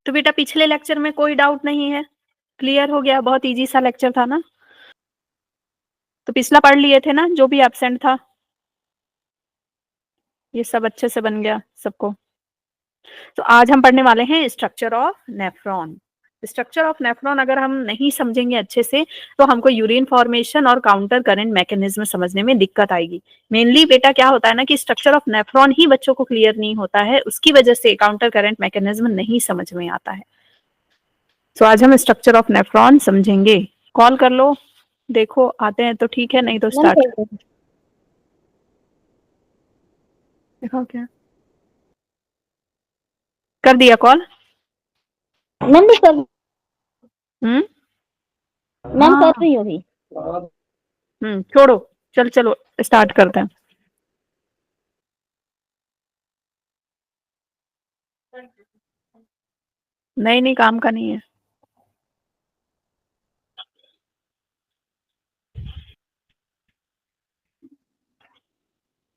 तो बेटा पिछले लेक्चर में कोई डाउट नहीं है, क्लियर हो गया, बहुत इजी सा लेक्चर था ना। तो पिछला पढ़ लिए थे ना, जो भी एब्सेंट था, ये सब अच्छे से बन गया सबको। तो आज हम पढ़ने वाले हैं structure of nephron. Structure of nephron अगर हम नहीं समझेंगे अच्छे से तो हमको यूरिन फॉर्मेशन और काउंटर करंट मैकेनिज्म समझने में दिक्कत आएगी। मेनली बेटा क्या होता है ना कि स्ट्रक्चर ऑफ नेफ्रॉन ही बच्चों को क्लियर नहीं होता है, उसकी वजह से काउंटर करंट मैकेनिज्म नहीं समझ में आता है। तो आज हम स्ट्रक्चर ऑफ नेफ्रॉन समझेंगे। कॉल कर लो, देखो आते हैं तो ठीक है, नहीं तो स्टार्ट देखो। क्या कर दिया कॉल? मैम भी कर मैम कर रही हूँ अभी। छोड़ो, चलो स्टार्ट करते हैं। नहीं काम का नहीं है।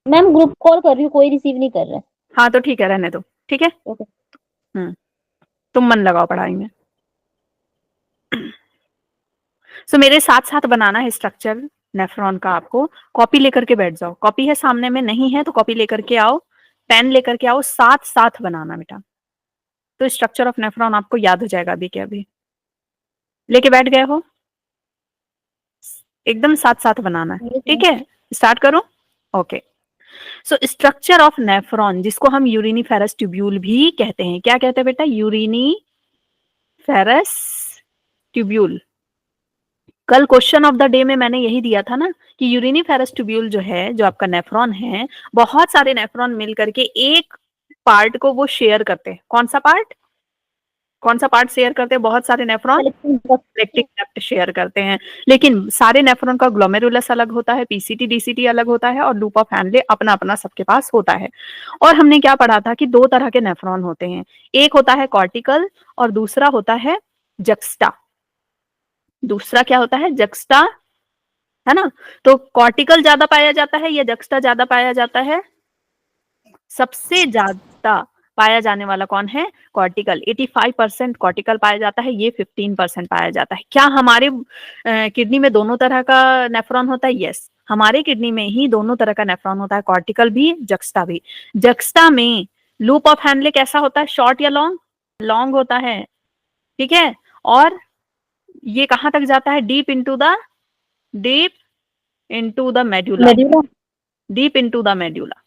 मैम ग्रुप कॉल कर रही हूँ, कोई रिसीव नहीं कर रहा है। हाँ तो ठीक है, रहने दो, ठीक है। ओके। तुम मन लगाओ पढ़ाई में। सो मेरे साथ साथ बनाना है स्ट्रक्चर नेफ्रॉन का। आपको कॉपी लेकर के बैठ जाओ, कॉपी है सामने में, नहीं है तो कॉपी लेकर के आओ, पेन लेकर के आओ, साथ साथ बनाना बेटा। तो स्ट्रक्चर ऑफ नेफ्रॉन आपको याद हो जाएगा अभी के अभी। लेके बैठ गए हो? एकदम साथ साथ बनाना है, ठीक है। स्टार्ट करो। Okay. So structure of nephron, जिसको हम यूरिनीफेरस ट्यूब्यूल भी कहते हैं। क्या कहते हैं बेटा? Uriniferous tubule. कल क्वेश्चन ऑफ द डे में मैंने यही दिया था ना कि यूरिनीफेरस ट्यूब्यूल जो है, जो आपका नेफ्रॉन है, बहुत सारे नेफ्रॉन मिल करके एक पार्ट को वो शेयर करते हैं। कौन सा पार्ट शेयर करते हैं? बहुत सारे नेफ्रॉन कलेक्टिंग डक्ट शेयर करते हैं, लेकिन सारे नेफ्रॉन का ग्लोमेरुलस अलग होता है, पीसीटी डीसीटी अलग होता है, और लूप ऑफ हैनले अपना अपना सबके पास होता है। और हमने क्या पढ़ा था कि दो तरह के नेफ्रॉन होते हैं, एक होता है कॉर्टिकल और दूसरा होता है जक्स्टा। दूसरा क्या होता है? जक्स्टा, है ना। तो कॉर्टिकल ज्यादा पाया जाता है या जक्स्टा ज्यादा पाया जाता है? सबसे ज्यादा पाया जाने वाला कौन है? कॉर्टिकल। 85% कॉर्टिकल पाया जाता है, ये 15% पाया जाता है। क्या हमारे किडनी में दोनों तरह का नेफ्रॉन होता है? यस, हमारे किडनी में ही दोनों तरह का नेफ्रॉन होता है, कॉर्टिकल भी, जक्स्टा भी। जक्स्टा में लूप ऑफ हैनले कैसा होता है? शॉर्ट या लॉन्ग? लॉन्ग होता है, ठीक है। और ये कहां तक जाता है? Deep into the medulla. Deep into the medulla,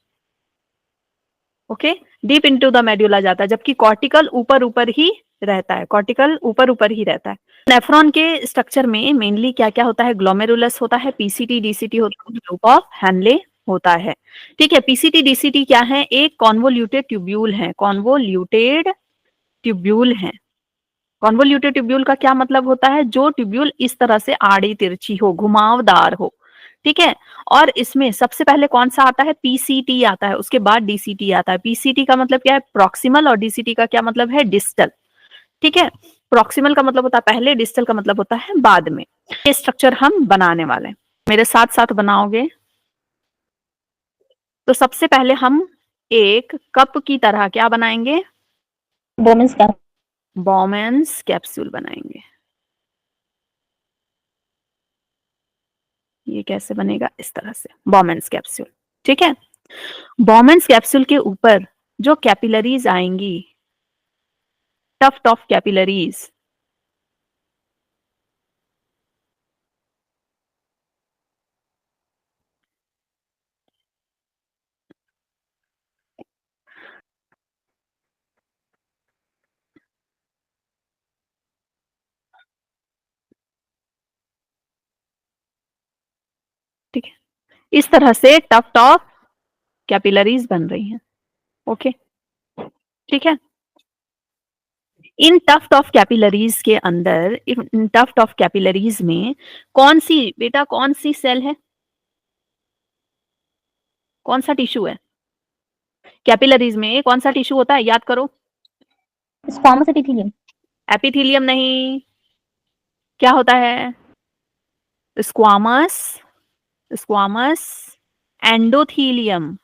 okay. Deep into the medulla जाता है, जबकि कॉर्टिकल ऊपर ऊपर ही रहता है। कॉर्टिकल ऊपर ऊपर ही रहता है। नेफ्रॉन के स्ट्रक्चर में मेनली क्या क्या होता है? ग्लोमेरुलस होता है, पीसीटी डीसीटी होता है, लूप ऑफ हैनले होता है, ठीक है। पीसीटी डीसीटी क्या है? एक कॉन्वोल्यूटेड ट्यूब्यूल है। कॉन्वोल्यूटेड ट्यूब्यूल है। कॉन्वोल्यूटेड ट्यूब्यूल का क्या मतलब होता है? जो ट्यूब्यूल इस तरह से आड़ी तिरछी हो, घुमावदार हो, ठीक है। और इसमें सबसे पहले कौन सा आता है? पीसीटी आता है, उसके बाद डीसीटी आता है। पीसीटी का मतलब क्या है? प्रॉक्सिमल, और डीसीटी का क्या मतलब है? डिस्टल, ठीक है। प्रॉक्सिमल का मतलब होता है पहले, डिस्टल का मतलब होता है बाद में। ये स्ट्रक्चर हम बनाने वाले हैं, मेरे साथ साथ बनाओगे। तो सबसे पहले हम एक कप की तरह क्या बनाएंगे? बॉमेंस कैप्सूल बनाएंगे। ये कैसे बनेगा? इस तरह से, बॉमेंस कैप्सूल, ठीक है। बॉमेंस कैप्सूल के ऊपर जो कैपिलरीज आएंगी, टफ्ट ऑफ कैपिलरीज, ठीक है। इस तरह से टफ्ट ऑफ कैपिलरीज बन रही हैं, ओके, ठीक है। इन टफ्ट ऑफ कैपिलरीज के अंदर, इन टफ्ट ऑफ कैपिलरीज में कौन सी बेटा, कौन सी सेल है? कौन सा टिश्यू है? कैपिलरीज में कौन सा टिश्यू होता है? याद करो। Squamous epithelium. एपिथेलियम नहीं, क्या होता है? Squamous, squamous endothelium.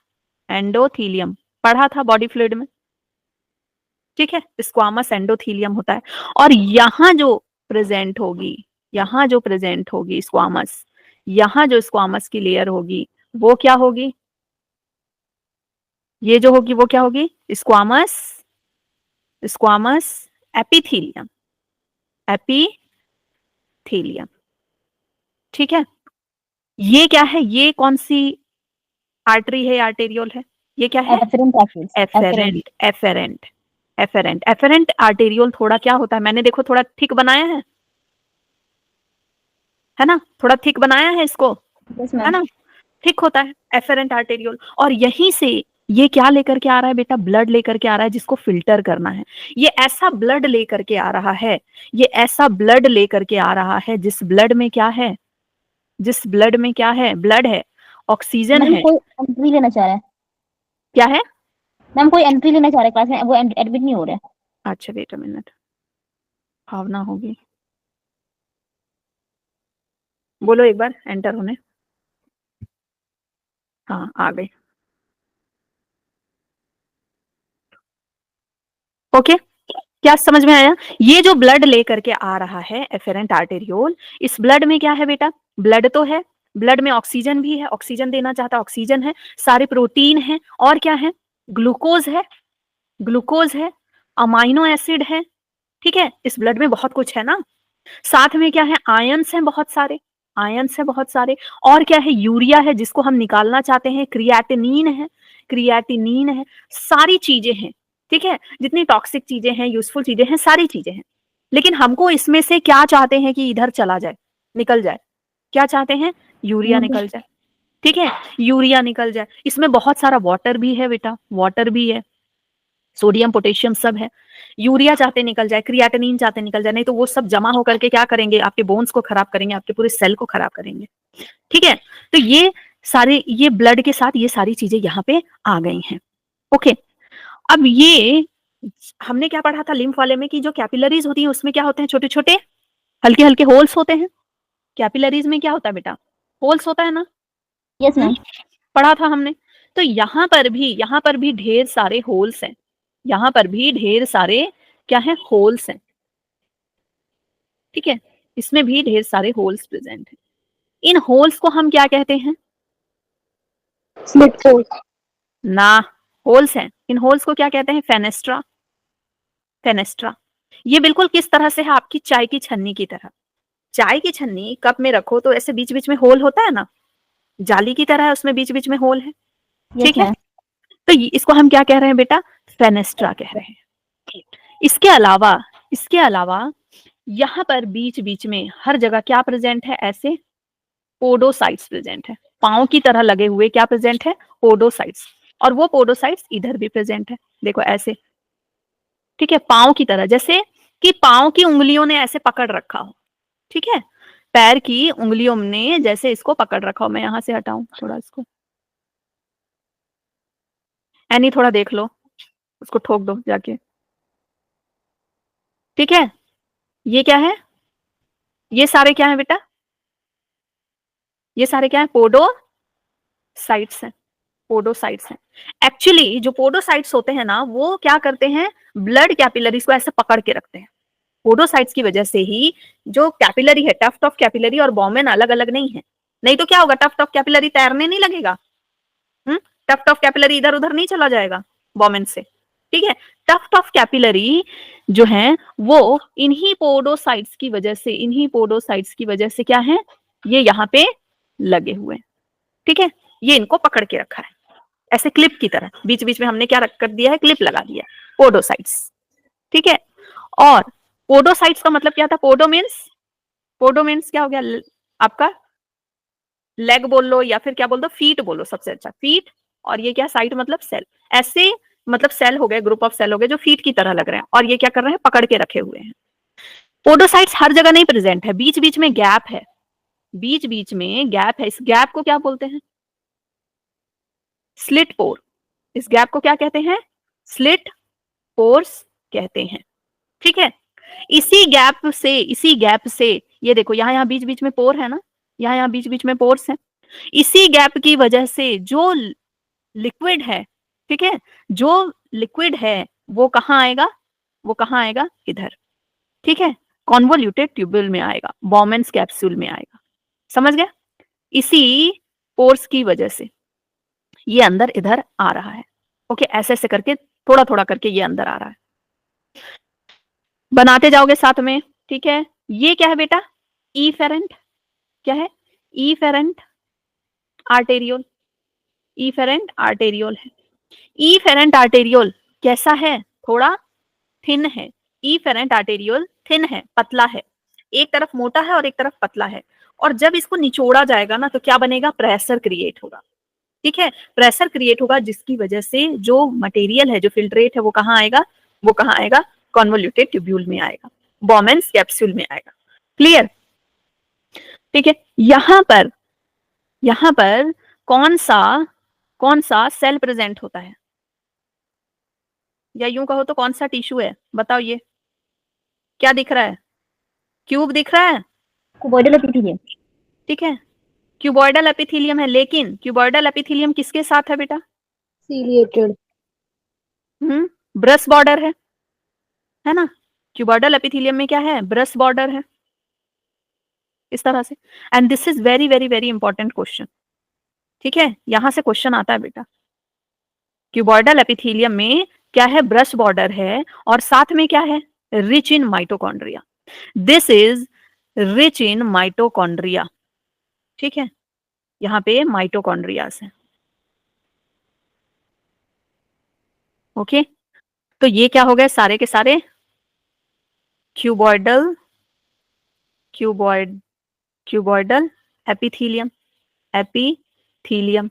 एंडोथीलियम पढ़ा था बॉडी फ्लूइड में, ठीक है, स्क्वामस एंडोथीलियम होता है। और यहाँ जो प्रेजेंट होगी स्क्वामस, यहाँ जो स्क्वामस की लेयर होगी वो क्या होगी, ये जो होगी वो क्या होगी, स्क्वामस एपिथीलियम, ठीक है। ये क्या है, ये कौन सी आर्टरी है, आर्टेरियोल है, ये क्या है, एफेरेंट आर्टेरियोल। थोड़ा क्या होता है, मैंने देखो थोड़ा थिक बनाया है ना, थोड़ा थिक बनाया है इसको, है ना, थिक होता है एफेरेंट आर्टेरियोल। और यहीं से ये क्या लेकर के आ रहा है बेटा, ब्लड लेकर के आ रहा है जिसको फिल्टर करना है। ये ऐसा ब्लड लेकर के आ रहा है, जिस ब्लड में क्या है, ब्लड है, ऑक्सीजन है। कोई एंट्री लेना चाह रहा है, क्या है मैम कोई एंट्री लेना चाह रहा है क्लास में, वो एडमिट नहीं हो रहा है। अच्छा वेट अ मिनट, भावना होगी, बोलो एक बार एंटर होने, हाँ आ गई, ओके। क्या समझ में आया, ये जो ब्लड लेकर के आ रहा है एफेरेंट आर्टेरियोल, इस ब्लड में क्या है बेटा, ब्लड तो है, ब्लड में ऑक्सीजन भी है, ऑक्सीजन देना चाहता है, ऑक्सीजन है, सारे प्रोटीन है, और क्या है, ग्लूकोज है, अमाइनो एसिड है, ठीक है, इस ब्लड में बहुत कुछ है ना। साथ में क्या है, आयंस हैं बहुत सारे, और क्या है, यूरिया है जिसको हम निकालना चाहते हैं, क्रिएटिनिन है, सारी चीजें हैं, ठीक है, जितनी टॉक्सिक चीजें हैं, यूजफुल चीजें हैं, सारी चीजें हैं। लेकिन हमको इसमें से क्या चाहते हैं कि इधर चला जाए, निकल जाए, क्या चाहते हैं, यूरिया निकल जाए, ठीक है, यूरिया निकल जाए। इसमें बहुत सारा वाटर भी है बेटा, वाटर भी है, सोडियम पोटेशियम सब है। यूरिया चाहते निकल जाए, क्रिएटिनिन चाहते निकल जाए, नहीं तो वो सब जमा होकर के क्या करेंगे, आपके बोन्स को खराब करेंगे, आपके पूरे सेल को खराब करेंगे, ठीक है। तो ये ब्लड के साथ ये सारी चीजें यहाँ पे आ गई हैं, ओके। अब ये हमने क्या पढ़ा था लिम्फ वाले में कि जो कैपिलरीज होती है उसमें क्या होते हैं, छोटे छोटे हल्के हल्के होल्स होते हैं। कैपिलरीज में क्या होता है बेटा, होल्स होता है ना, यस मैम, पढ़ा था हमने। तो यहाँ पर भी ढेर सारे होल्स हैं, यहाँ पर भी ढेर सारे क्या है, होल्स हैं, ठीक है, इसमें भी ढेर सारे होल्स प्रेजेंट हैं। इन होल्स को हम क्या कहते हैं, स्लिट होल, ना, होल्स हैं, इन होल्स को क्या कहते हैं, फेनेस्ट्रा। ये बिल्कुल किस तरह से है, आपकी चाय की छन्नी की तरह। चाय की छन्नी कप में रखो तो ऐसे बीच बीच में होल होता है ना, जाली की तरह है, उसमें बीच बीच में होल है, ठीक है। तो इसको हम क्या कह रहे हैं बेटा, फेनेस्ट्रा कह रहे हैं। इसके अलावा यहाँ पर बीच बीच में हर जगह क्या प्रेजेंट है, ऐसे पोडोसाइट्स प्रेजेंट है, पांव की तरह लगे हुए क्या प्रेजेंट है, पोडोसाइट्स। और वो पोडोसाइट्स इधर भी प्रेजेंट है, देखो ऐसे, ठीक है, पांव की तरह, जैसे कि पांव की उंगलियों ने ऐसे पकड़ रखा हो, ठीक है, पैर की उंगलियों ने जैसे इसको पकड़ रखा हो। मैं यहां से हटाऊं थोड़ा इसको, एनी थोड़ा देख लो, उसको ठोक दो जाके, ठीक है। ये क्या है, ये सारे क्या है बेटा, ये सारे क्या है, पोडोसाइट्स हैं, पोडोसाइट्स हैं। एक्चुअली जो पोडोसाइट्स होते हैं ना, वो क्या करते हैं, ब्लड कैपिलरीज को ऐसे पकड़ के रखते हैं। पोडोसाइट्स की वजह से ही जो कैपिलरी है, टफ्ट ऑफ कैपिलरी और बॉमेन अलग अलग नहीं है, नहीं तो क्या होगा, टफ्ट ऑफ कैपिलरी तैरने नहीं लगेगा, टफ्ट ऑफ कैपिलरी इधर उधर नहीं चला जाएगा बॉमेन से, ठीक है। टफ्ट ऑफ कैपिलरी जो है वो इन्हीं पोडोसाइट्स की वजह से क्या है, ये यहाँ पे लगे हुए हैं, ठीक है, ये इनको पकड़ के रखा है ऐसे क्लिप की तरह, बीच बीच में हमने क्या रख कर दिया है, क्लिप लगा दिया, पोडोसाइट्स, ठीक है। और पोडोसाइट्स का मतलब क्या था, पोडो मीन्स क्या हो गया, आपका लेग बोल लो या फिर क्या बोल दो, फीट बोलो, सबसे अच्छा फीट। और ये क्या, साइट मतलब सेल, ऐसे मतलब सेल हो गए, ग्रुप ऑफ सेल हो गए जो फीट की तरह लग रहे हैं, और ये क्या कर रहे हैं, पकड़ के रखे हुए हैं। पोडोसाइट्स हर जगह नहीं प्रेजेंट है, बीच बीच में गैप है, इस गैप को क्या बोलते हैं, स्लिट पोर। इस गैप को क्या कहते हैं, स्लिट पोर्स कहते हैं, ठीक है। इसी गैप से ये देखो, यहाँ बीच बीच में पोर है ना, यहाँ बीच बीच में पोर्स है। इसी गैप की वजह से जो लिक्विड है, ठीक है, जो लिक्विड है वो कहाँ आएगा, वो कहाँ आएगा, इधर, ठीक है, कॉन्वोल्यूटेड ट्यूब्यूल में आएगा, बॉमेन्स कैप्सूल में आएगा, समझ गया। इसी पोर्स की वजह से ये अंदर इधर आ रहा है, ओके, ऐसे ऐसे करके थोड़ा थोड़ा करके ये अंदर आ रहा है, बनाते जाओगे साथ में, ठीक है। ये क्या है बेटा, इफेरेंट, क्या है, इफेरेंट आर्टेरियोल, इफेरेंट आर्टेरियोल है। इफेरेंट आर्टेरियोल कैसा है, थोड़ा थिन है, इफेरेंट आर्टेरियोल थिन है, पतला है, एक तरफ मोटा है और एक तरफ पतला है, और जब इसको निचोड़ा जाएगा ना तो क्या बनेगा, प्रेशर क्रिएट होगा, ठीक है, प्रेशर क्रिएट होगा, जिसकी वजह से जो मटेरियल है, जो फिल्ट्रेट है, वो कहाँ आएगा, वो कहाँ आएगा, कॉन्वोल्यूटेड ट्यूब्यूल में आएगा, बॉमेन्स कैप्सूल में आएगा, क्लियर, ठीक है। यहां पर कौन सा सेल प्रेजेंट होता है, या यूं कहो तो कौन सा टिश्यू है, बताओ, ये क्या दिख रहा है, क्यूब दिख रहा है, क्यूबॉइडल एपिथेलियम, ठीक है, क्यूबॉइडल एपिथेलियम है, लेकिन क्यूबॉइडल एपिथेलियम किसके साथ है बेटा, सीलिएटेड, ब्रश बॉर्डर है ना, क्यूबॉइडल एपिथेलियम में क्या है, ब्रश बॉर्डर है, इस तरह से। And this is very very very important question, ठीक है, यहां से क्वेश्चन आता है बेटा, क्यूबॉइडल एपिथेलियम में क्या है, ब्रश बॉर्डर है, और साथ में क्या है, rich in mitochondria, this is rich in mitochondria, ठीक है, यहाँ पे माइटोकॉन्ड्रियास है, ओके। तो ये क्या हो गए सारे के सारे, cuboidal cuboid cuboidal epithelium, epithelium,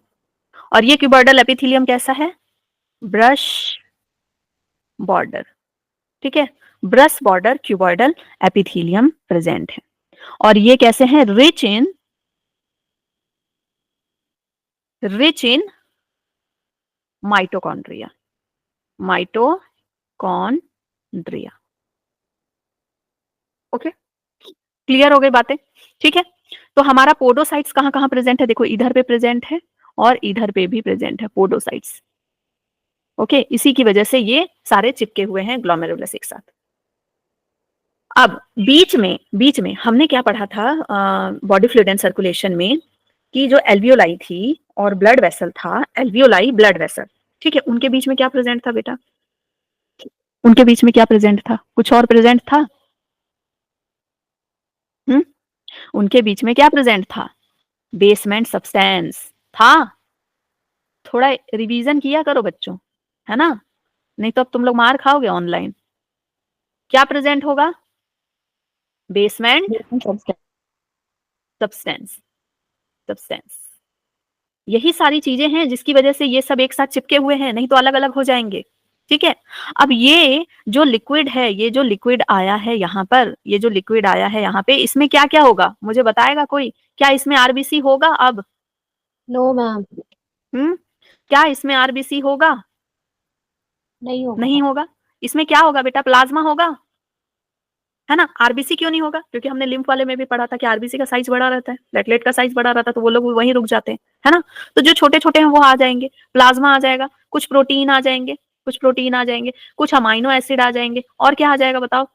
और ये क्यूबॉइडल एपिथेलियम कैसा है, ब्रश बॉर्डर, ठीक है, brush border cuboidal epithelium present है, और ये कैसे हैं, rich in mitochondria, mitochondria, okay, clear हो गई बातें, ठीक है। तो हमारा पोडोसाइट्स कहाँ कहाँ प्रेजेंट है, देखो इधर पे प्रेजेंट है और इधर पे भी प्रेजेंट है पोडोसाइट्स, ओके, इसी की वजह से ये सारे चिपके हुए हैं ग्लोमेरुलस एक साथ। अब बीच में हमने क्या पढ़ा था बॉडी फ्लूइड एंड सर्कुलेशन में, कि जो एल्वियोलाई थी और ब्लड वेसल था, एल्वियोलाई ब्लड वेसल, ठीक है, उनके बीच में क्या प्रेजेंट था बेटा, उनके बीच में क्या प्रेजेंट था, कुछ और प्रेजेंट था, उनके बीच में क्या प्रेजेंट था, बेसमेंट सब्सटेंस था, थोड़ा रिवीजन किया करो बच्चों, है ना, नहीं तो अब तुम लोग मार खाओगे ऑनलाइन। क्या प्रेजेंट होगा, बेसमेंट सब्सटेंस, सब्सटेंस, यही सारी चीजें हैं जिसकी वजह से ये सब एक साथ चिपके हुए हैं, नहीं तो अलग अलग हो जाएंगे, ठीक है। अब ये जो लिक्विड है, ये जो लिक्विड आया है यहाँ पर, ये जो लिक्विड आया है यहाँ पे, इसमें क्या क्या होगा, मुझे बताएगा कोई, क्या इसमें आरबीसी होगा अब, नो मैम, क्या इसमें आरबीसी होगा, नहीं होगा, नहीं होगा, इसमें क्या होगा बेटा, प्लाज्मा होगा, है ना, आरबीसी क्यों नहीं होगा, क्योंकि हमने लिम्फ वाले में भी पढ़ा था कि आरबीसी का साइज बड़ा रहता है, प्लेटलेट का साइज बड़ा रहता है, तो वो लोग वहीं रुक जाते हैं, है ना, तो जो छोटे छोटे हैं वो आ जाएंगे, प्लाज्मा आ जाएगा, कुछ प्रोटीन आ जाएंगे, कुछ अमाइनो एसिड आ जाएंगे, और क्या आ जाएगा बताओ,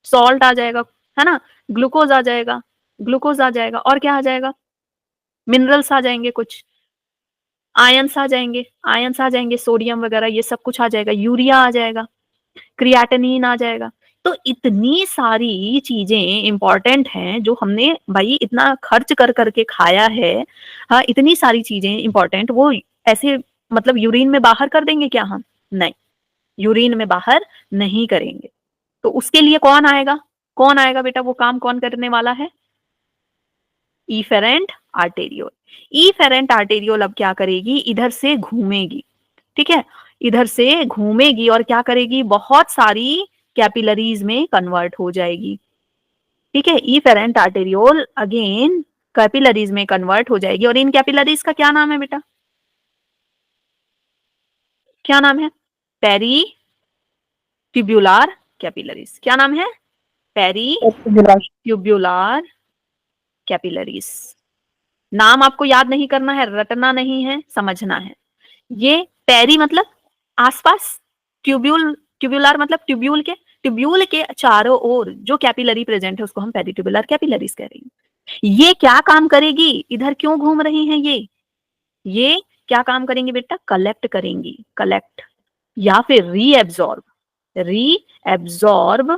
सॉल्ट आ जाएगा, है ना, ग्लूकोज आ जाएगा, और क्या आ जाएगा, मिनरल्स आ जाएंगे, कुछ आयंस आ जाएंगे, सोडियम वगैरह ये सब कुछ आ जाएगा, यूरिया आ जाएगा, क्रिएटिनिन आ जाएगा। तो इतनी सारी चीजें इंपॉर्टेंट हैं जो हमने भाई इतना खर्च कर करके खाया है, हाँ, इतनी सारी चीजें इंपॉर्टेंट, वो ऐसे मतलब यूरिन में बाहर कर देंगे क्या हम, नहीं, यूरिन में बाहर नहीं करेंगे। तो उसके लिए कौन आएगा बेटा, वो काम कौन करने वाला है, इफेरेंट आर्टेरियोल। इफेरेंट आर्टेरियोल अब क्या करेगी, इधर से घूमेगी, ठीक है, इधर से घूमेगी और क्या करेगी, बहुत सारी कैपिलरीज में कन्वर्ट हो जाएगी, ठीक है, इफेरेंट आर्टेरियोल अगेन कैपिलरीज में कन्वर्ट हो जाएगी, और इन कैपिलरीज का क्या नाम है बेटा, क्या नाम है, पेरी ट्यूब्यूलर कैपिलरीज, क्या नाम है, पेरी ट्यूब्यूलर कैपिलरीज। नाम आपको याद नहीं करना है, रटना नहीं है, समझना है। ये पेरी मतलब आसपास, ट्यूब्यूलर मतलब ट्यूब्यूल के, ट्यूब्यूल के चारों ओर जो कैपिलरी प्रेजेंट है उसको हम पेरिट्यूबुलर कैपिलरीज कह रही हैं। ये क्या काम करेगी, इधर क्यों घूम रही हैं ये क्या काम करेंगी बेटा, कलेक्ट करेंगी, कलेक्ट या फिर रीएब्जॉर्ब, रीएब्जॉर्ब,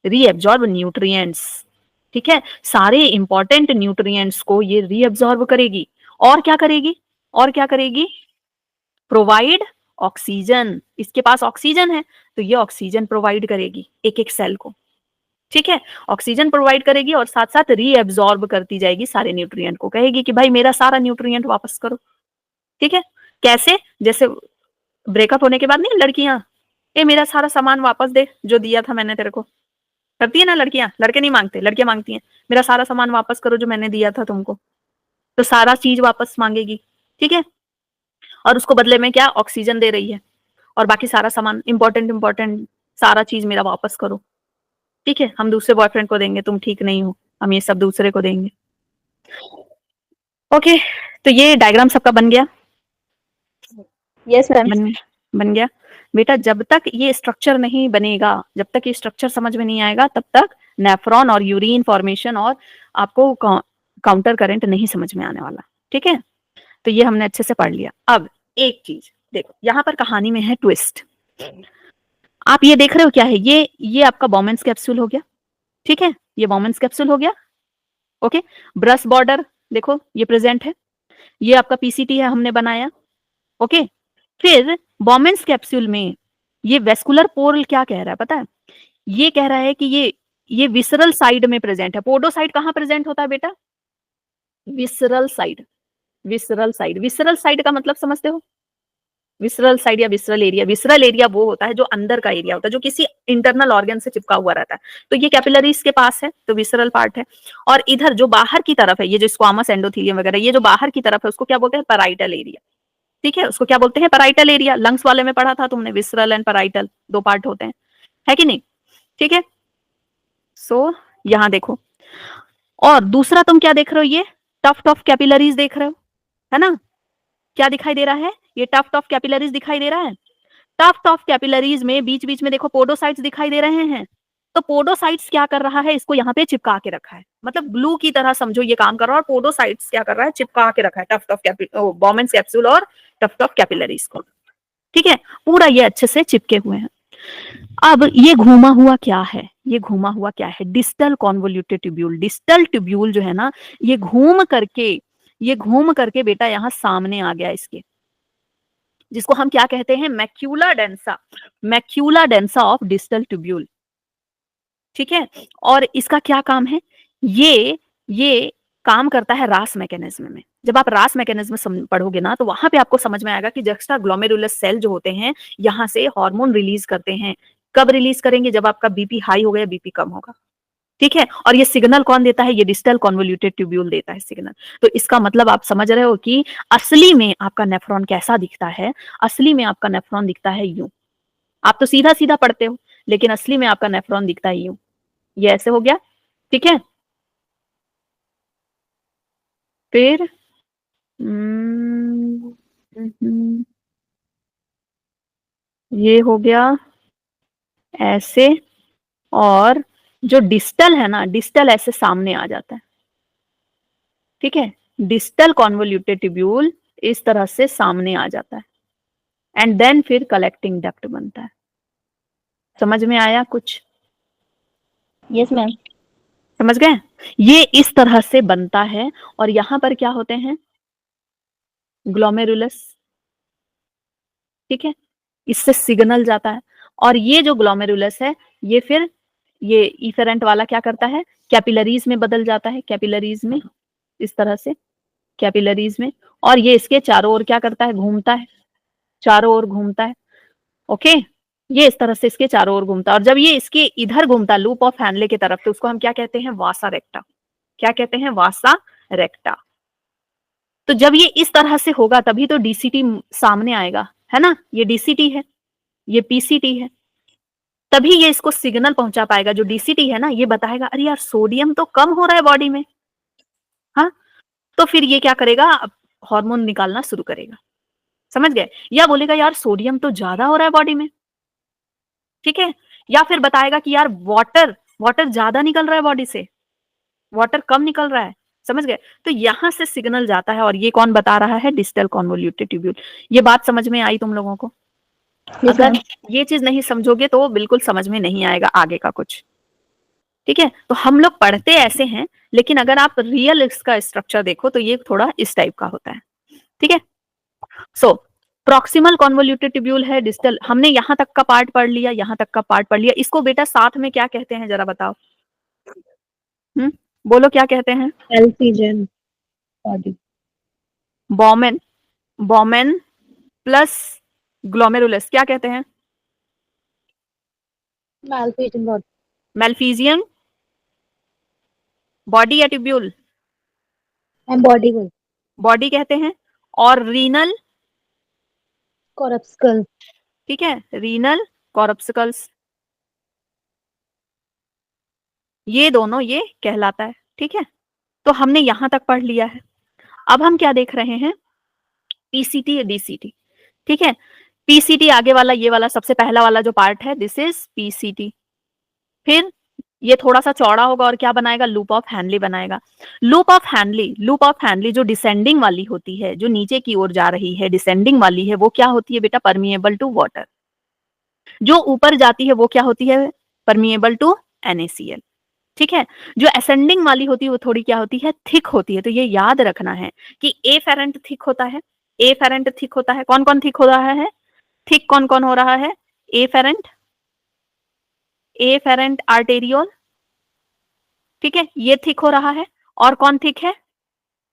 रीएब्जॉर्ब न्यूट्रिएंट्स। ठीक है, सारे इंपॉर्टेंट न्यूट्रिएंट्स को ये रीएब्जॉर्ब करेगी। और क्या करेगी, और क्या करेगी, प्रोवाइड ऑक्सीजन, इसके पास ऑक्सीजन है तो ये ऑक्सीजन प्रोवाइड करेगी एक एक सेल को। ठीक है, ऑक्सीजन प्रोवाइड करेगी और साथ साथ रीएब्जॉर्ब करती जाएगी सारे न्यूट्रिएंट को, कहेगी कि भाई मेरा सारा न्यूट्रिएंट वापस करो। ठीक है, कैसे, जैसे ब्रेकअप होने के बाद नहीं लड़कियां, ए मेरा सारा सामान वापस दे जो दिया था मैंने तेरे को, करती है ना लड़कियां, लड़के नहीं मांगते, लड़कियां मांगती हैं मेरा सारा सामान वापस करो जो मैंने दिया था तुमको, तो सारा चीज वापस मांगेगी। ठीक है, और उसको बदले में क्या, ऑक्सीजन दे रही है और बाकी सारा सामान इंपॉर्टेंट इंपॉर्टेंट सारा चीज मेरा वापस करो। ठीक है, हम दूसरे बॉयफ्रेंड को देंगे, तुम ठीक नहीं हो, हम ये सब दूसरे को देंगे। ओके, तो ये डायग्राम सबका बन गया, यस मैम। बन गया बेटा। जब तक ये स्ट्रक्चर नहीं बनेगा, जब तक ये स्ट्रक्चर समझ में नहीं आएगा, तब तक नेफ्रॉन और यूरिन फॉर्मेशन और आपको काउंटर करंट नहीं समझ में आने वाला। ठीक है, तो ये हमने अच्छे से पढ़ लिया। अब एक चीज देखो, यहाँ पर कहानी में है ट्विस्ट। आप ये देख रहे हो क्या है, ये आपका बॉमेंस कैप्सूल हो गया। ठीक है, ये बॉमेंस कैप्सूल हो गया। ओके, ब्रश बॉर्डर देखो ये प्रेजेंट है, ये आपका पीसीटी है हमने बनाया। ओके, फिर बॉमेंस कैप्सूल में ये वेस्कुलर पोल क्या कह रहा है पता है, ये कह रहा है कि ये विसरल साइड में प्रेजेंट है। पोडोसाइट कहाँ प्रेजेंट होता है बेटा, visceral side, visceral side, visceral side का मतलब समझते हो, विसरल साइड या विसरल एरिया, विसरल एरिया वो होता है जो अंदर का एरिया होता है, जो किसी इंटरनल ऑर्गन से चिपका हुआ रहता है। तो ये कैपिलरीज के पास है तो विसरल पार्ट है, और इधर जो बाहर की तरफ है, ये जो स्क्वामस एंडोथेलियम वगैरह, ये जो बाहर की तरफ है उसको क्या बोलते हैं, पैराइटल एरिया। ठीक है, उसको क्या बोलते हैं, पैराइटल एरिया। लंग्स वाले में पढ़ा था तुमने, विसरल एंड पैराइटल दो पार्ट होते हैं, है कि नहीं। ठीक है, सो यहां देखो, और दूसरा तुम क्या देख रहे हो, ये टफ्ट ऑफ कैपिलरीज देख रहे हो, है ना। क्या दिखाई दे रहा है, ये टफ्ट ऑफ कैपिलरीज दिखाई दे रहा है। टफ्ट ऑफ कैपिलरीज में बीच बीच में देखो पोडोसाइट्स दिखाई दे रहे हैं। तो पोडोसाइट्स क्या कर रहा है, इसको यहाँ पे चिपका के रखा है, मतलब ग्लू की तरह समझो ये काम कर रहा है। और पोडोसाइट्स क्या कर रहा है, चिपका के रखा है टफ्ट ऑफ बॉमेंस कैप्सूल और टफ्ट ऑफ कैपिलरीज को। ठीक है, पूरा ये अच्छे से चिपके हुए हैं। अब ये घूमा हुआ क्या है, ये घूमा हुआ क्या है, distal convoluted tubule. Distal tubule जो है ना, ये घूम करके बेटा यहाँ सामने आ गया इसके, जिसको हम क्या कहते हैं, macula densa, macula densa of distal tubule. ठीक है, और इसका क्या काम है, ये काम करता है रास मैकेनिज्म में। जब आप रास मैकेनिज्म पढ़ोगे ना, तो वहां पे आपको समझ में आएगा कि जक्स्टा ग्लोमेरुलस सेल जो होते हैं, यहाँ से हार्मोन रिलीज करते हैं। कब रिलीज करेंगे, जब आपका बीपी हाई होगा या बीपी कम होगा। ठीक है, और ये सिग्नल कौन देता है, ये डिस्टल कॉन्वोल्यूटेड ट्यूब्यूल देता है सिग्नल। तो इसका मतलब आप समझ रहे हो कि असली में आपका नेफ्रॉन कैसा दिखता है। असली में आपका नेफ्रॉन दिखता है यूं, आप तो सीधा सीधा पढ़ते हो, लेकिन असली में आपका नेफ्रॉन दिखता है यूं, ये ऐसे हो गया। ठीक है, फिर ये हो गया ऐसे, और जो डिस्टल है ना, डिस्टल ऐसे सामने आ जाता है। ठीक है, डिस्टल कॉन्वोल्यूटेड ट्यूब्यूल इस तरह से सामने आ जाता है, एंड देन फिर कलेक्टिंग डक्ट बनता है। समझ में आया कुछ, यस मैम। समझ गए। ये इस तरह से बनता है, और यहां पर क्या होते हैं, ग्लोमेरुलस। ठीक है, इससे सिग्नल जाता है, और ये जो ग्लोमेरुलस है, ये फिर ये इफेरेंट वाला क्या करता है, कैपिलरीज में बदल जाता है, कैपिलरीज में इस तरह से, कैपिलरीज में, और ये इसके चारों ओर क्या करता है, घूमता है, चारों ओर घूमता है। ओके, ये इस तरह से इसके चारों ओर घूमता है, और जब ये इसके इधर घूमता लूप ऑफ हैनले की तरफ, तो उसको हम क्या कहते हैं, वासा रेक्टा। क्या कहते हैं, वासा रेक्टा। तो जब ये इस तरह से होगा तभी तो डीसीटी सामने आएगा, है ना। ये डीसीटी है, ये पीसीटी है, तभी ये इसको सिग्नल पहुंचा पाएगा। जो डीसीटी है ना, ये बताएगा अरे यार सोडियम तो कम हो रहा है बॉडी में, हाँ, तो फिर ये क्या करेगा, हार्मोन निकालना शुरू करेगा। समझ गए, या बोलेगा यार सोडियम तो ज्यादा हो रहा है बॉडी में, ठीक है, या फिर बताएगा कि यार वाटर ज्यादा निकल रहा है बॉडी से, वाटर कम निकल रहा है, समझ गए। तो यहां से सिग्नल जाता है, और ये कौन बता रहा है, डिस्टल कॉन्वोल्यूटेड ट्यूब्यूल। ये बात समझ में आई तुम लोगों को? Yes, अगर ma'am. ये चीज नहीं समझोगे तो बिल्कुल समझ में नहीं आएगा आगे का कुछ, ठीक है। तो हम लोग पढ़ते ऐसे हैं, लेकिन अगर आप रियल इसका स्ट्रक्चर देखो तो ये थोड़ा इस टाइप का होता है, ठीक है। सो प्रॉक्सिमल कॉन्वोल्यूटेड ट्यूब्यूल है, डिस्टल, हमने यहाँ तक का पार्ट पढ़ लिया, यहाँ तक का पार्ट पढ़ लिया। इसको बेटा साथ में क्या कहते हैं जरा बताओ, बोलो क्या कहते हैं? Malphizian body. Bowman, Bowman plus glomerulus क्या कहते हैं? Malphizian body. मेल्फिजियन बॉडी या tubule? And body was body कहते हैं। और रीनल, corpuscle. ठीक है, रीनल कॉर्पस्कल्स, ये दोनों ये कहलाता है, ठीक है। तो हमने यहां तक पढ़ लिया है। अब हम क्या देख रहे हैं, पीसीटी डीसीटी, ठीक है। पीसीटी आगे वाला, ये वाला सबसे पहला वाला जो पार्ट है, दिस इज पीसीटी। फिर ये थोड़ा सा चौड़ा होगा और क्या बनाएगा, लूप ऑफ हैनली बनाएगा। लूप ऑफ हैनली जो डिसेंडिंग वाली होती है, जो नीचे की ओर जा रही है, डिसेंडिंग वाली है, वो क्या होती है बेटा, परमिएबल टू वाटर। जो ऊपर जाती है वो क्या होती है, परमिएबल टू NaCl, ठीक है। जो असेंडिंग वाली होती है वो थोड़ी क्या होती है, थिक होती है। तो ये याद रखना है कि एफेरेंट थिक होता है, एफेरेंट थिक होता है। कौन कौन थिक हो रहा है, थिक कौन कौन हो रहा है, एफेरेंट, एफेरेंट आर्टेरियोल, ठीक है, ये थिक हो रहा है। और कौन थिक है,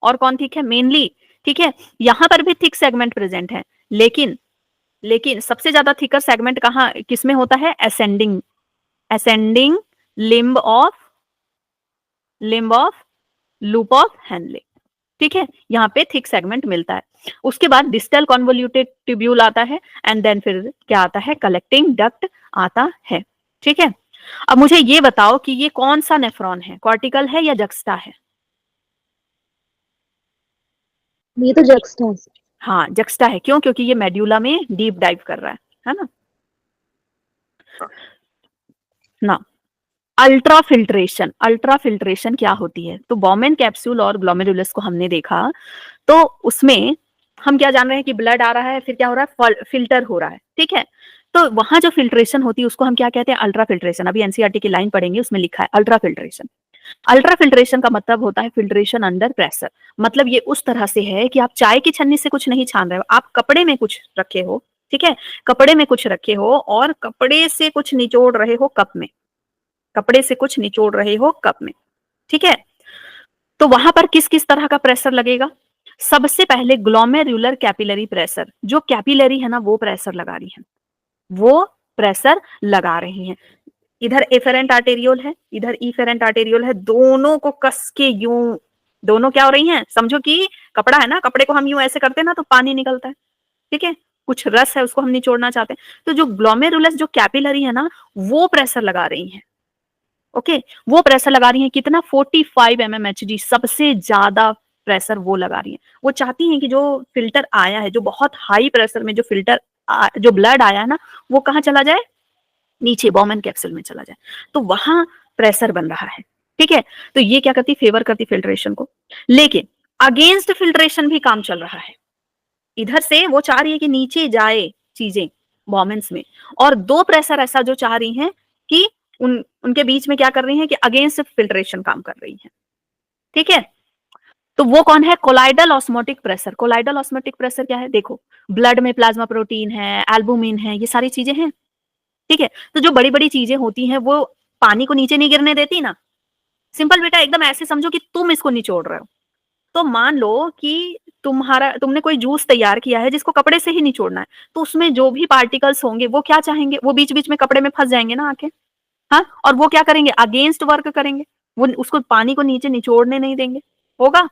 और कौन थिक है, मेनली, ठीक है। यहां पर भी थिक सेगमेंट प्रेजेंट है, लेकिन सबसे ज्यादा थिकर सेगमेंट कहां किसमें होता है, ascending, ascending limb of loop of Henle, ठीक है। यहाँ पे थिक सेगमेंट मिलता है। उसके बाद डिस्टल कॉन्वोल्यूटेड ट्यूब्यूल आता है, एंड देन फिर क्या आता है, कलेक्टिंग डक्ट आता है, ठीक है। अब मुझे ये बताओ कि ये कौन सा नेफ्रॉन है, कॉर्टिकल है या जक्स्टा है? ये तो juxta है. हाँ जक्स्टा है, क्यों, क्योंकि ये मेड्यूला में डीप डाइव कर रहा है ना। अल्ट्रा फिल्ट्रेशन क्या होती है, तो बॉमेन कैप्सूल और ग्लोमेरुलस को हमने देखा, तो उसमें हम क्या जान रहे हैं कि ब्लड आ रहा है, फिर क्या हो रहा है, फिल्टर हो रहा है, ठीक है। तो वहां जो फिल्ट्रेशन होती है उसको हम क्या कहते हैं, अल्ट्रा फिल्ट्रेशन। अभी एनसीईआरटी की लाइन पढ़ेंगे, उसमें लिखा है अल्ट्रा फिल्ट्रेशन। अल्ट्रा फिल्ट्रेशन का मतलब होता है फिल्ट्रेशन अंडर प्रेशर। मतलब ये उस तरह से है कि आप चाय की छन्नी से कुछ नहीं छान रहे हो, आप कपड़े में कुछ रखे हो, ठीक है, कपड़े में कुछ रखे हो और कपड़े से कुछ निचोड़ रहे हो कप में, कपड़े से कुछ निचोड़ रहे हो कप में, ठीक है। तो वहां पर किस किस तरह का प्रेशर लगेगा, सबसे पहले ग्लोमेरुलर कैपिलरी प्रेशर, जो कैपिलरी है ना वो प्रेशर लगा रही है, वो प्रेशर लगा रही हैं। इधर एफेरेंट आर्टेरियोल है, इधर इफेरेंट आर्टेरियोल है, दोनों को कस के यूं, दोनों क्या हो रही हैं, समझो कि कपड़ा है ना, कपड़े को हम यूं ऐसे करते हैं ना तो पानी निकलता है, ठीक है, कुछ रस है उसको हम निचोड़ना चाहते हैं। तो जो ग्लोमेरुलस जो कैपिलरी है ना वो प्रेशर लगा रही है, ओके, वो प्रेशर लगा रही है कितना, 45 mmHg, सबसे ज्यादा प्रेशर वो लगा रही है। वो चाहती हैं कि जो फिल्टर आया है, जो बहुत हाई प्रेशर में जो फिल्टर जो ब्लड आया है ना वो कहाँ चला जाए, नीचे बॉमेन कैप्सूल में चला जाए, तो वहां प्रेशर बन रहा है, ठीक है। तो ये क्या करती, फेवर करती फिल्ट्रेशन को। लेकिन अगेंस्ट फिल्ट्रेशन भी काम चल रहा है, इधर से वो चाह रही है कि नीचे जाए चीजें बॉमेंस में, और दो प्रेशर ऐसा जो चाह रही हैं कि उनके बीच में क्या कर रही हैं कि अगेंस्ट फिल्ट्रेशन काम कर रही हैं, ठीक है। तो वो कौन है, colloidal osmotic pressure. Colloidal osmotic pressure क्या है, देखो ब्लड में प्लाज्मा प्रोटीन है, एल्बुमिन है, ये सारी चीजें हैं, ठीक है। तो जो बड़ी बड़ी चीजें होती हैं वो पानी को नीचे नहीं गिरने देती ना, सिंपल बेटा, एकदम ऐसे समझो कि तुम इसको निचोड़ रहे हो। तो मान लो कि तुमने कोई जूस तैयार किया है जिसको कपड़े से ही निचोड़ना है, तो उसमें जो भी पार्टिकल्स होंगे वो क्या चाहेंगे, वो बीच बीच में कपड़े में फंस जाएंगे ना आके, हाँ, और वो क्या करेंगे, अगेंस्ट वर्क करेंगे, वो उसको पानी को नीचे निचोड़ने नहीं देंगे, होगा।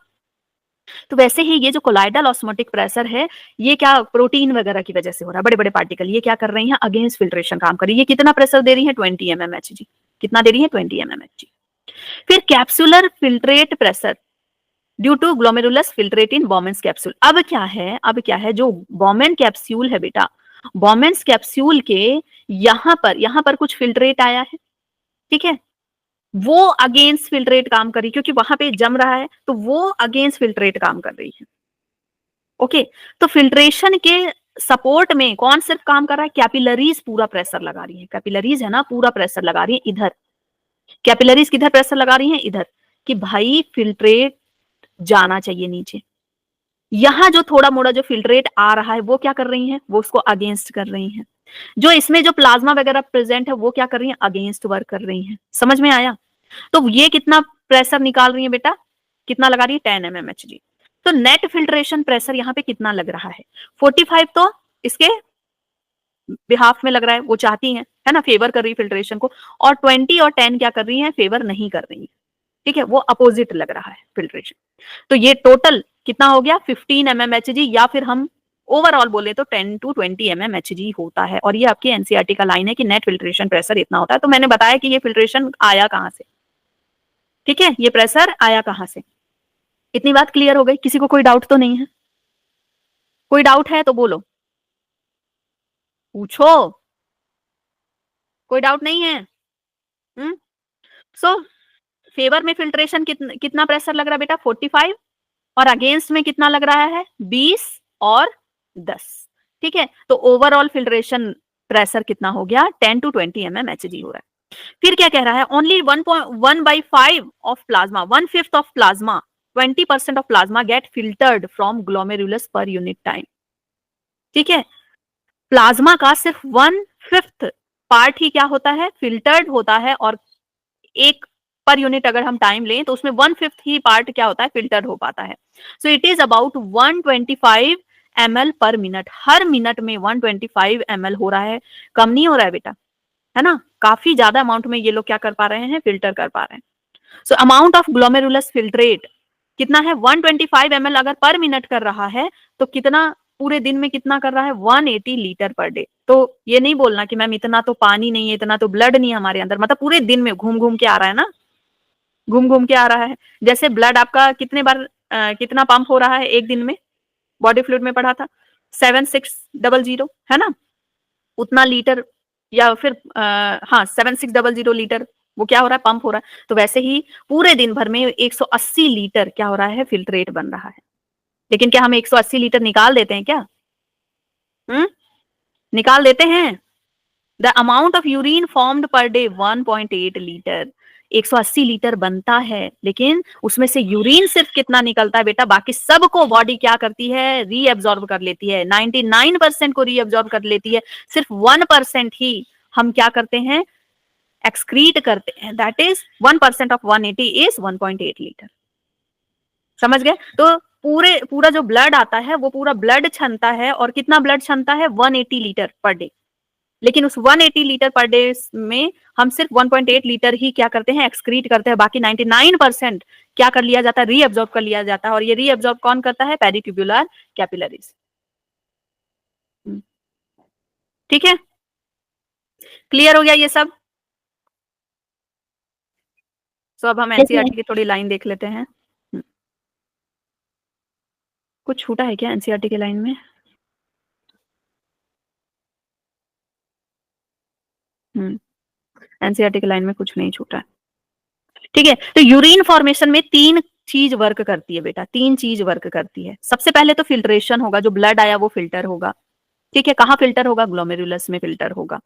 तो वैसे ही ये जो कोलाइडल ऑस्मोटिक प्रेशर है, ये क्या प्रोटीन वगैरह की वजह से हो रहा है, बड़े बड़े पार्टिकल ये क्या कर रही हैं, अगेंस्ट फिल्ट्रेशन काम कर रही है। ये कितना प्रेशर दे रही है, 20 mmHg, कितना दे रही है, 20 mmHg। फिर capsular filtrate pressure due to glomerulus filtrate in Bowman's capsule. अब क्या है, जो बॉमेन कैप्सूल है बेटा, बॉमेंस कैप्सूल के यहाँ पर कुछ फिल्ट्रेट आया है, ठीक है, वो अगेंस्ट फिल्ट्रेट काम कर रही है, क्योंकि वहां पे जम रहा है, तो वो अगेंस्ट फिल्ट्रेट काम कर रही है। ओके, तो फिल्ट्रेशन के सपोर्ट में कौन सिर्फ काम कर रहा है, कैपिलरीज पूरा प्रेशर लगा रही है, कैपिलरीज है ना, पूरा प्रेशर लगा रही है इधर, कैपिलरीज किधर प्रेशर लगा रही है, इधर, कि भाई फिल्ट्रेट जाना चाहिए नीचे। यहां जो थोड़ा मोड़ा जो फिल्ट्रेट आ रहा है वो क्या कर रही है, वो उसको अगेंस्ट कर रही है। जो इसमें जो प्लाज्मा वगैरह प्रेजेंट है वो क्या कर रही है, अगेंस्ट वर्क कर रही है। समझ में आया? तो ये कितना प्रेशर निकाल रही है बेटा, कितना लगा रही है, 10 mmHg। तो नेट फिल्ट्रेशन प्रेशर यहाँ पे कितना लग रहा है, 45 तो इसके बिहाफ में लग रहा है, वो चाहती है ना, फेवर कर रही है फिल्ट्रेशन को, और 20 और 10 क्या कर रही है, फेवर नहीं कर रही है, ठीक है, वो अपोजिट लग रहा है फिल्ट्रेशन। तो ये टोटल कितना हो गया, 15 mmHg, या फिर हम ओवरऑल बोले तो 10 to 20 mmHg होता है। और ये आपकी एनसीईआरटी का लाइन है कि नेट फिल्ट्रेशन प्रेशर इतना होता है। तो मैंने बताया कि ये फिल्ट्रेशन आया कहां से, ठीक है, ये प्रेशर आया कहां से। इतनी बात क्लियर हो गई? किसी को कोई डाउट तो नहीं है? कोई डाउट है तो बोलो, पूछो, कोई डाउट नहीं है? सो फेवर में फिल्ट्रेशन कितना प्रेशर लग रहा है बेटा, 45, और अगेंस्ट में कितना लग रहा है, 20 और 10, ठीक है। तो ओवरऑल फिल्ट्रेशन प्रेशर कितना हो गया, 10 to 20 mmHg हो रहा है। फिर क्या कह रहा है, only 1/5 of plasma, 1/5 of plasma, 20% of plasma get filtered from glomerulus per unit time, ठीक है। प्लाज्मा का सिर्फ 1/5 पार्ट ही क्या होता है, फिल्टर्ड होता है, और एक पर यूनिट अगर हम टाइम लें तो उसमें 1/5 ही पार्ट क्या होता है, फिल्टर हो पाता है। So it is about 125 ml पर मिनट, हर मिनट में 125 ml हो रहा है, कम नहीं हो रहा है बेटा, है ना, काफी ज्यादा अमाउंट में ये लोग क्या कर पा रहे हैं, फिल्टर कर पा रहे हैं। So amount of glomerulus filtrate कितना है, 125 ml अगर पर मिनट कर रहा है, तो कितना पूरे दिन में कितना कर रहा है, 180 लीटर पर डे। तो ये नहीं बोलना कि मैम इतना तो पानी नहीं है, इतना तो ब्लड नहीं है हमारे अंदर, मतलब पूरे दिन में घूम घूम के आ रहा है ना, घूम घूम के आ रहा है। जैसे ब्लड आपका कितने बार कितना पंप हो रहा है एक दिन में, बॉडी फ्लूइड में पढ़ा था 7600, है ना, उतना लीटर, या फिर हाँ 7600 लीटर वो क्या हो रहा है, पंप हो रहा है। तो वैसे ही पूरे दिन भर में 180 लीटर क्या हो रहा है, फिल्ट्रेट बन रहा है। लेकिन क्या हम 180 लीटर निकाल देते हैं क्या, निकाल देते हैं? The amount of urine formed per day 1.8 litre, 180 litre बनता है, लेकिन उसमें से यूरिन सिर्फ कितना निकलता है बेटा, बाकी सबको बॉडी क्या करती है, रीअब्सॉर्ब कर लेती है, 99% को रीअब्सॉर्ब कर लेती है, सिर्फ 1% ही हम क्या करते हैं, एक्सक्रीट करते हैं, that is 1% of 180 is 1.8 litre. समझ गए? तो पूरा जो ब्लड आता है वो पूरा ब्लड छनता है, और कितना ब्लड छनता है, 180 लीटर पर डे, लेकिन उस 180 लीटर पर डे में हम सिर्फ 1.8 लीटर ही क्या करते हैं, एक्सक्रीट करते हैं, बाकी 99% क्या कर लिया जाता है, रीअब्सॉर्ब कर लिया जाता है। और ये रीअब्सॉर्ब कौन करता है, पेरिट्यूबुलर कैपिलरीज, ठीक है, क्लियर हो गया ये सब? तो अब हम एनसीईआरटी की थोड़ी लाइन देख लेते हैं। कुछ छूटा है क्या एनसीईआरटी के लाइन में? एनसीईआरटी के लाइन में कुछ नहीं छूटा है, ठीक है। तो यूरिन फॉर्मेशन में 3 चीज वर्क करती है बेटा, 3 चीज वर्क करती है। सबसे पहले तो फिल्ट्रेशन होगा, जो ब्लड आया वो फिल्टर होगा, ठीक है, कहाँ फिल्टर होगा, ग्लोमेरुलस में फिल्टर होगा।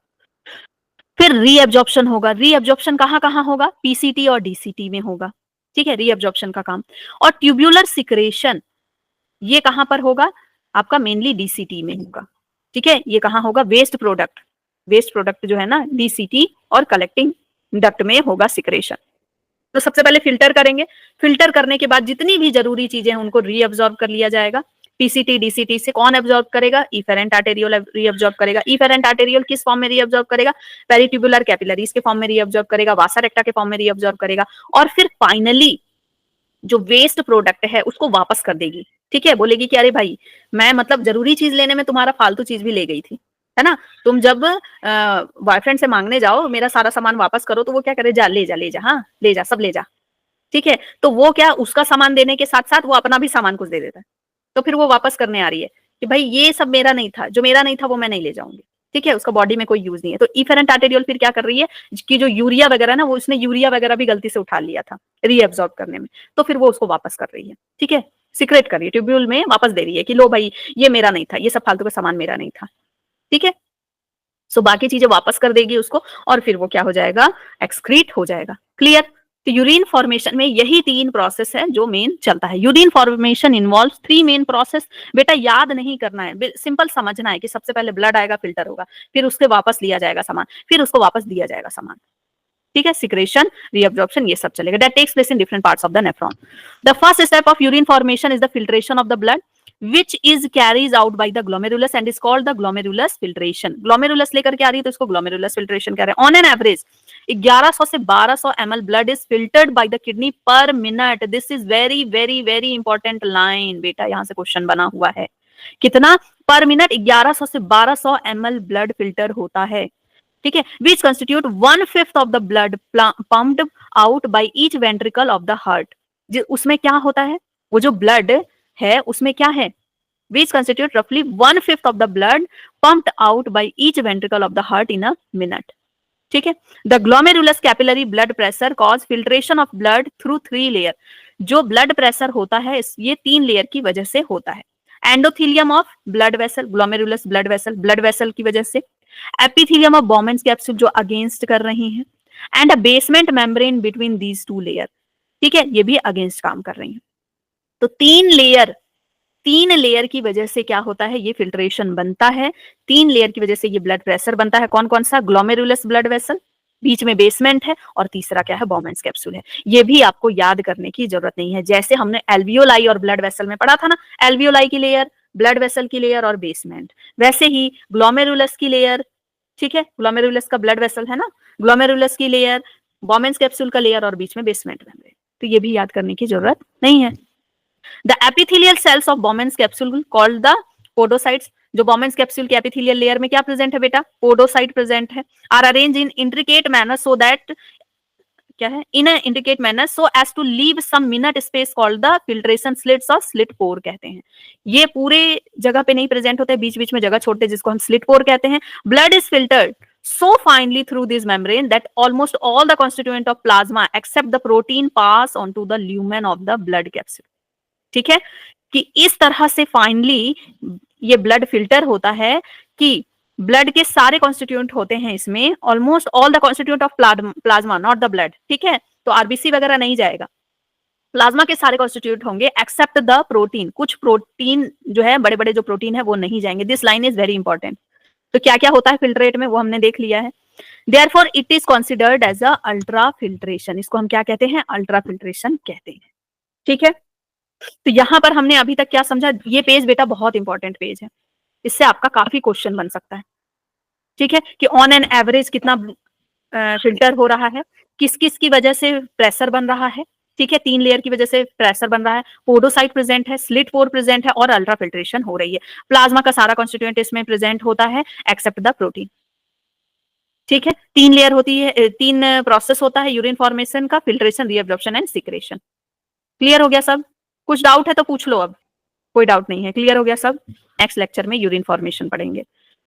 फिर रीअब्जॉर्प्शन होगा, रीअब्जॉर्प्शन कहाँ कहाँ होगा, पीसीटी और डीसीटी में होगा, ठीक है, रीअब्जॉर्प्शन का काम। और ट्यूब्यूलर सिक्रेशन ये कहां पर होगा, आपका मेनली डीसीटी में होगा, ठीक है, ये कहां होगा, वेस्ट प्रोडक्ट, वेस्ट प्रोडक्ट जो है ना, डीसीटी और कलेक्टिंग डक्ट में होगा सिक्रेशन। तो सबसे पहले फिल्टर करेंगे, फिल्टर करने के बाद जितनी भी जरूरी चीजें हैं उनको रीअब्सॉर्ब कर लिया जाएगा। पीसीटी डीसीटी से कौन एब्जॉर्ब करेगा, इफेरेंट आर्टेरियोल रीअब्सॉर्ब करेगा। इफेरेंट आर्टेरियोल किस फॉर्म में रीअब्सॉर्ब करेगा, पेरिट्यूबुलर कैपिलरीज के फॉर्म में रीअब्सॉर्ब करेगा, वासा रेक्टा के फॉर्म में रीअब्सॉर्ब करेगा, और फिर फाइनली जो वेस्ट प्रोडक्ट है उसको वापस कर देगी, ठीक है, बोलेगी कि अरे भाई मैं मतलब जरूरी चीज लेने में तुम्हारा फालतू चीज भी ले गई थी, है ना, तुम जब बॉयफ्रेंड से मांगने जाओ मेरा सारा सामान वापस करो, तो वो क्या करे, जा ले जा ले जा, हाँ ले जा, सब ले जा, ठीक है। तो वो क्या, उसका सामान देने के साथ साथ वो अपना भी सामान कुछ दे देता है, तो फिर वो वापस करने आ रही है कि भाई ये सब मेरा नहीं था, जो मेरा नहीं था वो मैं नहीं ले जाऊंगी, ठीक है, उसका बॉडी में कोई यूज नहीं है। तो इफेरेंट आर्टेरियोल फिर क्या कर रही है कि जो यूरिया वगैरह ना, वो उसने यूरिया वगैरह भी गलती से उठा लिया था रीएब्जॉर्ब करने में, तो फिर वो उसको वापस कर रही है, ठीक है, सिक्रेट कर रही है, ट्यूब्यूल में वापस दे रही है कि लो भाई ये मेरा नहीं था, ये सब फालतू का सामान मेरा नहीं था, ठीक है। सो बाकी चीजें वापस कर देगी उसको, और फिर वो क्या हो जाएगा, एक्सक्रीट हो जाएगा। क्लियर। तो यूरिन फॉर्मेशन में यही 3 प्रोसेस है जो मेन चलता है। Urine formation involves 3 main process. बेटा याद नहीं करना है, सिंपल समझना है कि सबसे पहले ब्लड आएगा, फिल्टर होगा, फिर उसके वापस लिया जाएगा सामान, फिर उसको वापस दिया जाएगा सामान, ठीक है। सिक्रेशन, रीअब्जॉर्प्शन, ये सब चलेगा। That takes place in different parts of the nephron. The first step of urine formation is the filtration of the blood which is carries out by the glomerulus and is called the glomerulus filtration. glomerulus लेकर के आ रही है तो इसको glomerulus filtration कह रहे हैं। On an average 1100 से 1200 ml blood is filtered by the kidney per minute. This is very very very important line बेटा, यहाँ से क्वेश्चन बना हुआ है। कितना पर मिनट? 1100 से 1200 ml ब्लड फिल्टर होता है, ठीक है। Which constitute 1/5 of the blood pumped out by each ventricle of the heart. उसमें क्या होता है, वो जो ब्लड है उसमें क्या है, विच कंस्टिट्यूट रफली 1/5 of the blood pumped out by each ventricle of the heart in a minute, ठीक है। The glomerulus capillary blood pressure cause filtration of blood through 3 layer. जो ब्लड प्रेशर होता है ये 3 लेयर की वजह से होता है। Endothelium of blood vessel, glomerulus blood vessel की वजह से। एपिथीलियम ऑफ बॉमेंस कैप्सूल जो अगेंस्ट कर रही हैं, and a basement membrane between these 2 layer, ठीक है, ये भी अगेंस्ट काम कर रही हैं। तो 3 लेयर की वजह से क्या होता है, ये फिल्ट्रेशन बनता है। 3 लेयर की वजह से ये ब्लड प्रेशर बनता है। कौन कौन सा? ग्लोमेरुलस ब्लड वेसल, बीच में बेसमेंट है, और तीसरा क्या है, बॉमेंस कैप्सूल है। ये भी आपको याद करने की जरूरत नहीं है। जैसे हमने एल्वियोलाई और ब्लड वेसल में पढ़ा था ना, एल्वियोलाई की लेयर, ब्लड वेसल की लेयर और बेसमेंट, वैसे ही ग्लोमेरुलस की लेयर, ठीक है, ग्लोमेरुलस का ब्लड वेसल है ना, ग्लोमेरुलस की लेयर, बॉमेंस कैप्सूल का लेयर और बीच में बेसमेंट मेम्ब्रेन। तो ये भी याद करने की जरूरत नहीं है। The epithelial cells of Bowman's capsule called the podocytes, जो Bowman's capsule के epithelial layer में क्या प्रेजेंट है बेटा, पोडोसाइट प्रेजेंट है, are arranged in intricate manner so that क्या है, in a intricate manner so as to leave some minute space called the filtration slits और slit pore कहते हैं। ये पूरे जगह पे नहीं प्रेजेंट होते, बीच बीच में जगह छोड़ते हैं, जिसको हम slit pore कहते हैं। Blood is filtered so finely through this membrane that almost all the constituent of plasma except the protein pass onto the lumen of the blood capsule, ठीक है, कि इस तरह से फाइनली ये ब्लड फिल्टर होता है कि ब्लड के सारे कॉन्स्टिट्यूएंट होते हैं इसमें, almost all the constituent of plasma, not the blood, ठीक है। तो आरबीसी वगैरह नहीं जाएगा, प्लाज्मा के सारे कॉन्स्टिट्यूएंट होंगे एक्सेप्ट द प्रोटीन। कुछ प्रोटीन जो है, बड़े बड़े जो प्रोटीन है वो नहीं जाएंगे। This line is very important. तो क्या क्या होता है फिल्ट्रेट में वो हमने देख लिया है। Therefore it is considered as a ultra filtration. इसको हम क्या कहते हैं, अल्ट्रा फिल्ट्रेशन कहते हैं, ठीक है। तो यहां पर हमने अभी तक क्या समझा, ये पेज बेटा बहुत इंपॉर्टेंट पेज है, इससे आपका काफी क्वेश्चन बन सकता है, ठीक है, कि ऑन एन एवरेज कितना फिल्टर हो रहा है, किस किस की वजह से प्रेशर बन रहा है, ठीक है, 3 लेयर की वजह से प्रेशर बन रहा है, पोडोसाइट प्रेजेंट है, स्लिट पोर प्रेजेंट है, और अल्ट्रा फिल्ट्रेशन हो रही है। प्लाज्मा का सारा कॉन्स्टिट्यूएंट इसमें प्रेजेंट होता है एक्सेप्ट द प्रोटीन, ठीक है। 3 लेयर होती है, 3 प्रोसेस होता है यूरिन फॉर्मेशन का, filtration, reabsorption and secretion. Clear हो गया सब? कुछ डाउट है तो पूछ लो अब, कोई डाउट नहीं है, क्लियर हो गया सब। नेक्स्ट लेक्चर में यूरिन फॉर्मेशन पढ़ेंगे।